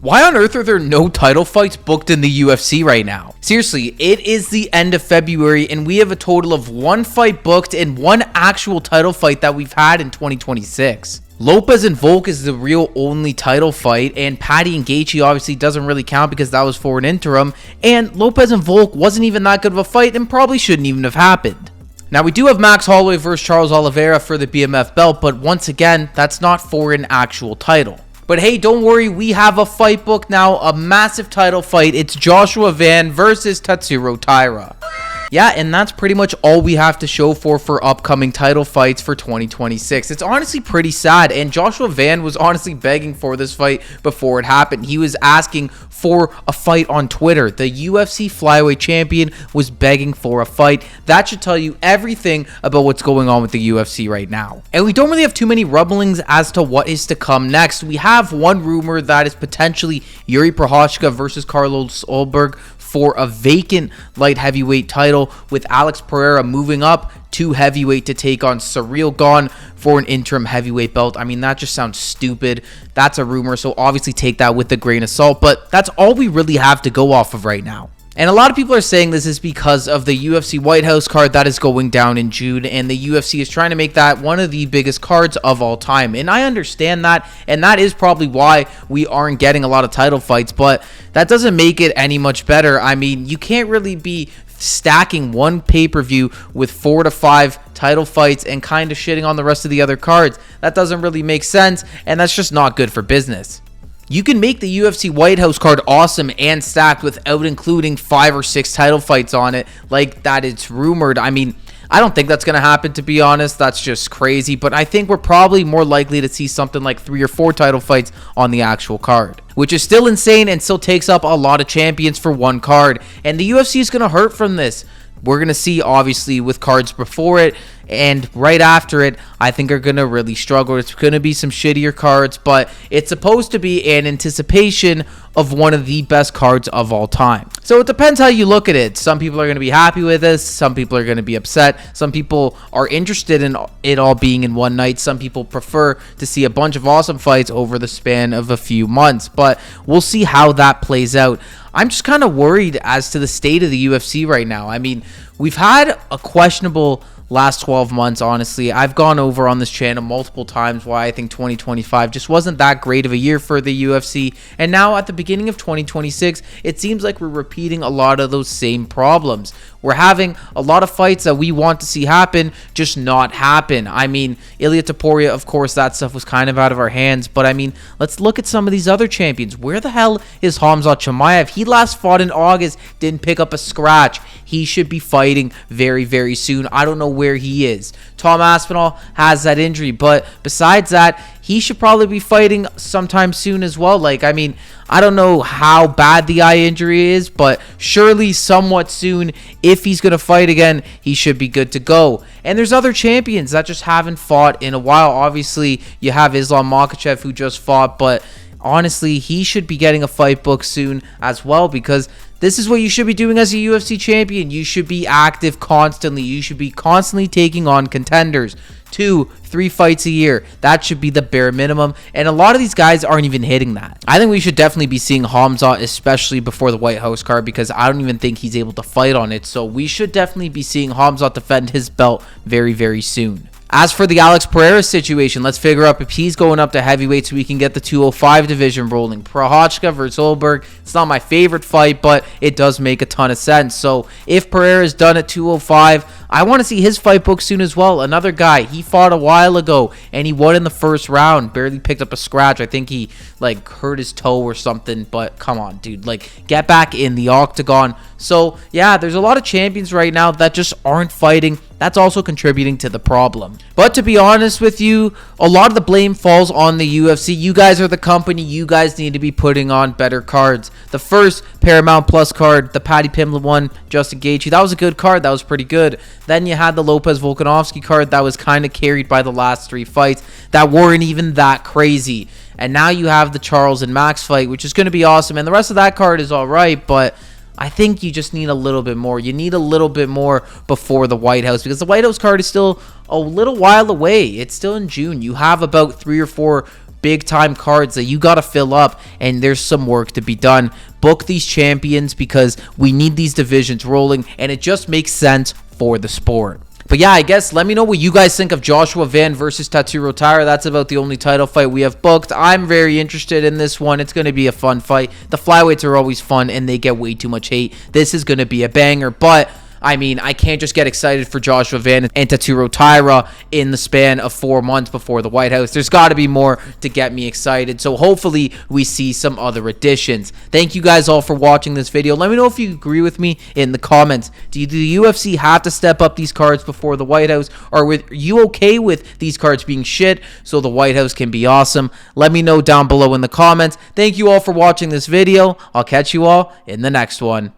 Why on earth are there no title fights booked in the UFC right now? Seriously, it is the end of February and we have a total of 1 fight booked and 1 actual title fight that we've had in 2026. Lopez and Volk is the real only title fight, and Patty and Gaethje obviously doesn't really count because that was for an interim, and Lopez and Volk wasn't even that good of a fight and probably shouldn't even have happened. Now, we do have Max Holloway versus Charles Oliveira for the BMF belt, but once again, that's not for an actual title. But hey, don't worry, we have a fight book now, a massive title fight. It's Joshua Van versus Tatsuro Taira. Yeah, and that's pretty much all we have to show for upcoming title fights for 2026. It's honestly pretty sad, and Joshua Van was honestly begging for this fight before it happened. He was asking for a fight on Twitter. The UFC flyweight champion was begging for a fight. That should tell you everything about what's going on with the UFC right now. And we don't really have too many rumblings as to what is to come next. We have one rumor that is potentially Yuri Prochazka versus Carlos Ulberg for a vacant light heavyweight title, with Alex Pereira moving up to heavyweight to take on Ciryl Gane for an interim heavyweight belt. I mean, that just sounds stupid. That's a rumor, so obviously take that with a grain of salt, but that's all we really have to go off of right now. And a lot of people are saying this is because of the UFC White House card that is going down in June, and the UFC is trying to make that one of the biggest cards of all time. And I understand that, and that is probably why we aren't getting a lot of title fights, but that doesn't make it any much better. I mean, you can't really be stacking one pay-per-view with 4 to 5 title fights and kind of shitting on the rest of the other cards. That doesn't really make sense, and that's just not good for business. You can make the UFC White House card awesome and stacked without including 5 or 6 title fights on it like that it's rumored. I mean, I don't think that's going to happen, to be honest. That's just crazy. But I think we're probably more likely to see something like 3 or 4 title fights on the actual card, which is still insane and still takes up a lot of champions for one card. And the UFC is going to hurt from this. We're going to see, obviously, with cards before it and right after it, I think are going to really struggle. It's going to be some shittier cards, but it's supposed to be an anticipation of one of the best cards of all time. So it depends how you look at it. Some people are going to be happy with this. Some people are going to be upset. Some people are interested in it all being in one night. Some people prefer to see a bunch of awesome fights over the span of a few months, but we'll see how that plays out. I'm just kind of worried as to the state of the UFC right now. I mean, we've had a questionable last 12 months, honestly. I've gone over on this channel multiple times why I think 2025 just wasn't that great of a year for the UFC. And now at the beginning of 2026, it seems like we're repeating a lot of those same problems. We're having a lot of fights that we want to see happen, just not happen. I mean, Ilia Topuria, of course, that stuff was kind of out of our hands. But I mean, let's look at some of these other champions. Where the hell is Khamzat Chimaev? He last fought in August, didn't pick up a scratch. He should be fighting very, very soon. I don't know where he is. Tom Aspinall has that injury, but besides that, he should probably be fighting sometime soon as well. Like, I mean, I don't know how bad the eye injury is, but surely somewhat soon, if he's going to fight again, he should be good to go. And there's other champions that just haven't fought in a while. Obviously, you have Islam Makhachev who just fought, but honestly, he should be getting a fight book soon as well, because this is what you should be doing as a UFC champion. You should be active constantly. You should be constantly taking on contenders. 2-3 fights a year. That should be the bare minimum. And a lot of these guys aren't even hitting that. I think we should definitely be seeing Khamzat, especially before the White House card, because I don't even think he's able to fight on it. So we should definitely be seeing Khamzat defend his belt very, very soon. As for the Alex Pereira situation, let's figure out if he's going up to heavyweight so we can get the 205 division rolling. Prochazka versus Ulberg. It's not my favorite fight, but it does make a ton of sense. So if Pereira is done at 205, I want to see his fight book soon as well. Another guy, he fought a while ago and he won in the first round. Barely picked up a scratch. I think he hurt his toe or something, but come on, dude. Get back in the octagon. So yeah, there's a lot of champions right now that just aren't fighting. That's also contributing to the problem. But to be honest with you, a lot of the blame falls on the UFC. You guys are the company. You guys need to be putting on better cards. The first Paramount Plus card, the Paddy Pimblett one, Justin Gaethje, that was a good card. That was pretty good. Then you had the Lopez Volkanovski card that was kind of carried by the last 3 fights that weren't even that crazy. And now you have the Charles and Max fight, which is going to be awesome. And the rest of that card is all right, but I think you just need a little bit more. You need a little bit more before the White House, because the White House card is still a little while away. It's still in June. You have about 3 or 4 big time cards that you got to fill up, and there's some work to be done. Book these champions because we need these divisions rolling, and it just makes sense for the sport. But yeah, I guess let me know what you guys think of Joshua Van versus Tatsuro Taira. That's about the only title fight we have booked. I'm very interested in this one. It's going to be a fun fight. The flyweights are always fun, and they get way too much hate. This is going to be a banger, but I mean, I can't just get excited for Joshua Van and Tatsuro Taira in the span of 4 months before the White House. There's got to be more to get me excited. So hopefully we see some other additions. Thank you guys all for watching this video. Let me know if you agree with me in the comments. Do the UFC have to step up these cards before the White House? Or are you okay with these cards being shit so the White House can be awesome? Let me know down below in the comments. Thank you all for watching this video. I'll catch you all in the next one.